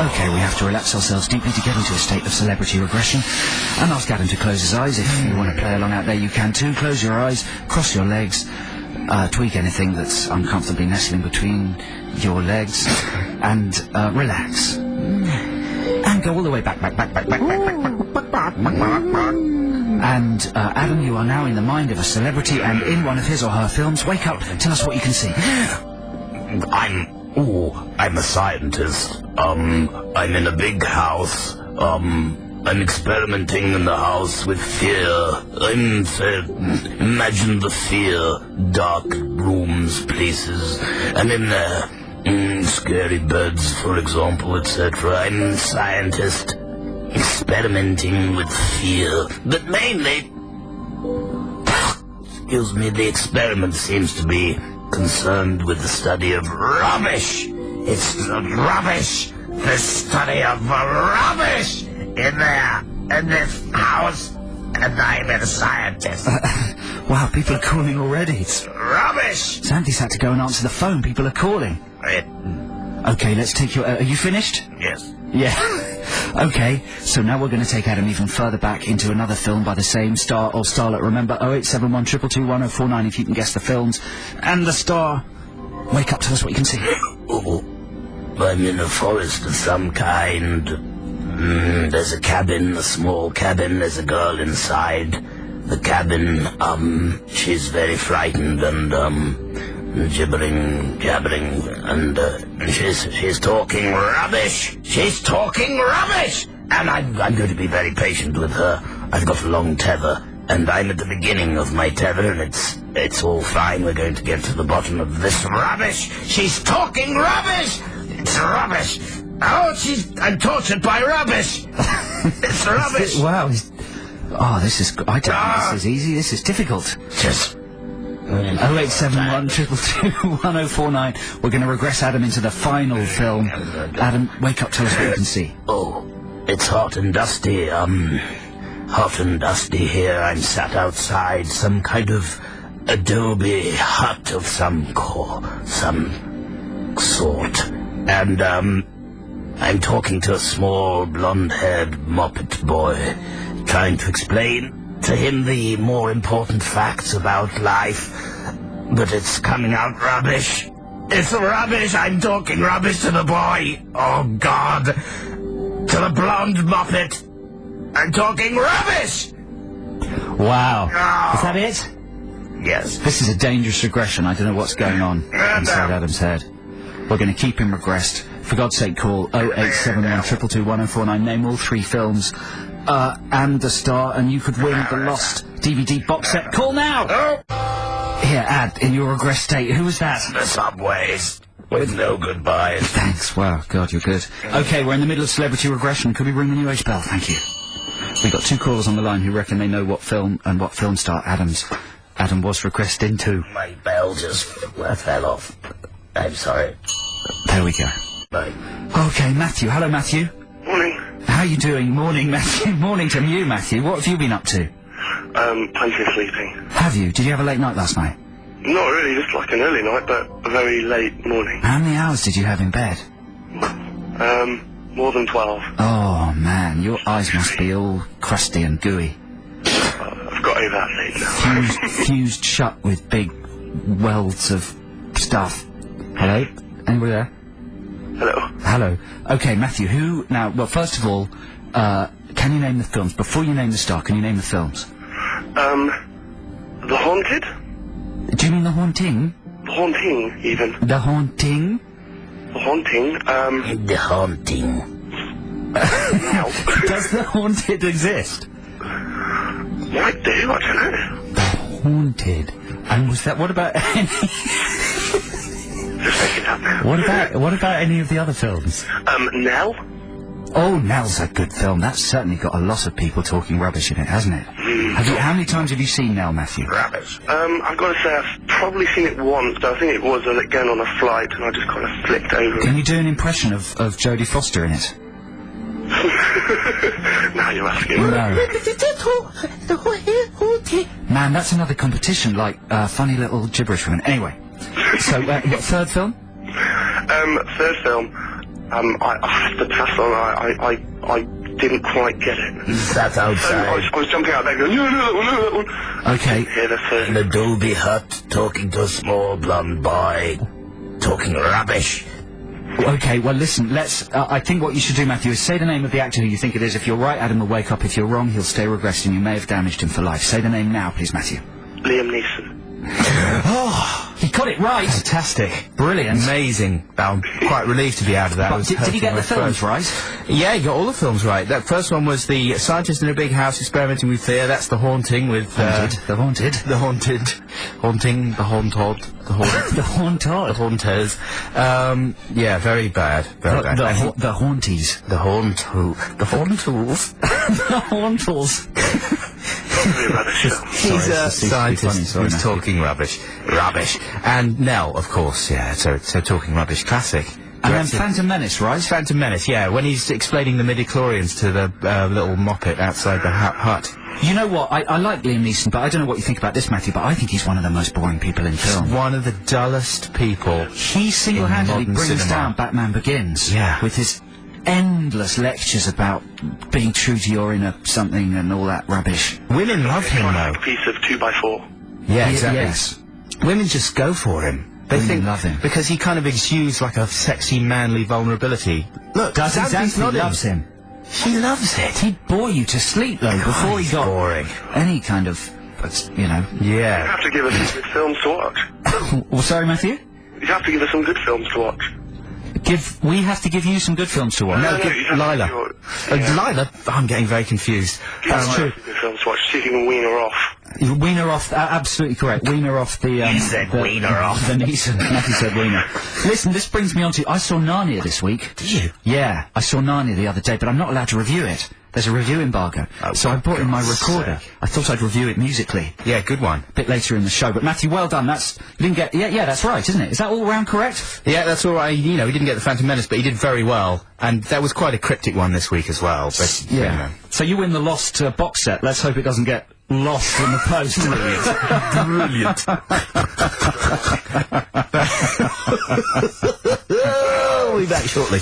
Okay, we have to relax ourselves deeply to get into a state of celebrity regression. And ask Adam to close his eyes. If you want to play along out there, you can too. Close your eyes, cross your legs, tweak anything that's uncomfortably nestling between your legs, and relax. And go all the way back. And Adam, you are now in the mind of a celebrity and in one of his or her films. Wake up, tell us what you can see. I'm a scientist. I'm in a big house. I'm experimenting in the house with fear. Imagine the fear. Dark rooms, places. I'm in there. Scary beds, for example, etc. I'm a scientist. Experimenting with fear. But mainly... Excuse me, the experiment seems to be concerned with the study of rubbish. It's the rubbish. The study of rubbish in there, in this house, and I'm a scientist. Wow, people are calling already. It's rubbish. Sandy's had to go and answer the phone. People are calling. Okay, let's take your... are you finished? Yes. Yeah. Okay, so now we're going to take Adam even further back into another film by the same star or starlet. Remember, 0871 222 1049 if you can guess the films. And the star. Wake up, tell us what you can see. I'm in a forest of some kind. There's a cabin, a small cabin. There's a girl inside the cabin. She's very frightened and, jabbering, and she's talking rubbish. She's talking rubbish! And I'm going to be very patient with her. I've got a long tether, and I'm at the beginning of my tether, and it's all fine. We're going to get to the bottom of this rubbish. She's talking rubbish! It's rubbish! Oh, I'm tortured by rubbish! It's rubbish! Wow. This is... I don't think this is easy. This is difficult. Just... 0871 222 1049. We're going to regress Adam into the final film. Adam, wake up, tell us what you can see. Oh, it's hot and dusty. Hot and dusty here. I'm sat outside some kind of adobe hut of some sort. And, I'm talking to a small blonde-haired Muppet boy, trying to explain to him the more important facts about life, but it's coming out rubbish. It's rubbish. I'm talking rubbish to the boy. Oh, God. To the blonde Muppet. I'm talking rubbish. Wow. Oh. Is that it? Yes. This is a dangerous regression. I don't know what's going on inside Adam's head. We're going to keep him regressed. For God's sake, call 0871 222 1049. Name all three films. And the star, and you could win the lost DVD box set. Call now! Here, Ad, in your regress state, who was that? The subways, with no goodbyes. Thanks, wow, God, you're good. Okay, we're in the middle of celebrity regression. Could we ring the New Age bell? Thank you. We've got two callers on the line who reckon they know what film and what film star Adam was regressed into. My bell just fell off. I'm sorry. There we go. Bye. Okay, Matthew. Hello, Matthew. Morning. How are you doing? Morning, Matthew. Morning to you, Matthew. What have you been up to? Plenty of sleeping. Have you? Did you have a late night last night? Not really, just like an early night, but a very late morning. How many hours did you have in bed? More than 12. Oh, man, your eyes must be all crusty and gooey. I've got over that late now. Fused shut with big welds of stuff. Hello? Anybody there? Hello. Hello. Okay, Matthew, well, first of all, can you name the films? Before you name the star, can you name the films? The Haunted? Do you mean The Haunting? The Haunting, even. The Haunting? The Haunting, The Haunting. Does The Haunted exist? Might do, I don't know. The Haunted. And was that, what about any... Just making it up now. What about any of the other films? Nell? Oh, Nell's a good film. That's certainly got a lot of people talking rubbish in it, hasn't it? How many times have you seen Nell, Matthew? Rubbish. I've got to say I've probably seen it once, but I think it was again on a flight, and I just kind of flicked over Can you do an impression of Jodie Foster in it? Now you're asking. No. Man, that's another competition, like funny little gibberish women. Anyway, so what, third film? Third film, I have to pass on. I didn't quite get it. Sat So outside I was jumping out there going, no, that one. Okay. Hear the in thing. a Adobe hut, talking to a small blonde boy, talking rubbish. Okay, well listen, let's, I think what you should do, Matthew, is say the name of the actor who you think it is. If you're right, Adam will wake up. If you're wrong, he'll stay regressed and you may have damaged him for life. Say the name now, please, Matthew. Liam Neeson. Oh, he got it right. Fantastic. Brilliant. Amazing. I'm quite relieved to be out of that. I But was did he hurting get my the films throat. right? Yeah, you got all the films right. That first one was the scientist in a big house experimenting with fear. That's The Haunting with... The Haunted. The Haunted. Haunting, The Hauntod. The Haunt... The Hauntod. The Haunters. Yeah, very bad. Very bad. The Haunties. The Hauntools. The Hauntools. The Hauntals. Very rubbish film. He's a cease to be scientist funny, sorry, who's Matthew. talking rubbish. Rubbish. And Nell, of course, yeah, so talking rubbish classic. And then That's it. Phantom Menace, right? Phantom Menace, yeah, when he's explaining the midi-chlorians to the little moppet outside the hut. You know what? I like Liam Neeson, but I don't know what you think about this, Matthew, but I think he's one of the most boring people in film. One of the dullest people. He single-handedly modern brings cinema. down Batman Begins. Yeah. With his endless lectures about being true to your inner something and all that rubbish. Women love him, though. A piece of 2x4. Yeah, exactly. Yes. Women just go for him. They Women think love him. because he kind of exudes like a sexy, manly vulnerability. Look, Xanthi nodding. loves him. She loves it. He'd bore you to sleep, though, before he he's got boring. any kind of, you know. You Yeah. have to give us some good films to watch. Well, sorry, Matthew? You have to give us some good films to watch. We have to give you some good films to watch. No, give you have to Lila. give your- Lila? I'm getting very confused. That's true. Good films to watch. See if you can wean her off. Wiener off, absolutely correct. Wiener off the, You said wiener off. The Neeson. Matthew said Wiener. Listen, this brings me on to, I saw Narnia this week. Did you? Yeah, I saw Narnia the other day, but I'm not allowed to review it. There's a review embargo. Oh, So I brought in my God's recorder. sake. I thought I'd review it musically. Yeah, good one. A bit later in the show. But Matthew, well done. You didn't get, yeah, that's right, isn't it? Is that all round correct? Yeah, that's all right. You know, he didn't get the Phantom Menace, but he did very well. And that was quite a cryptic one this week as well. But, you know. So you win the Lost box set. Let's hope it doesn't get lost in the post. Brilliant. We'll be back shortly.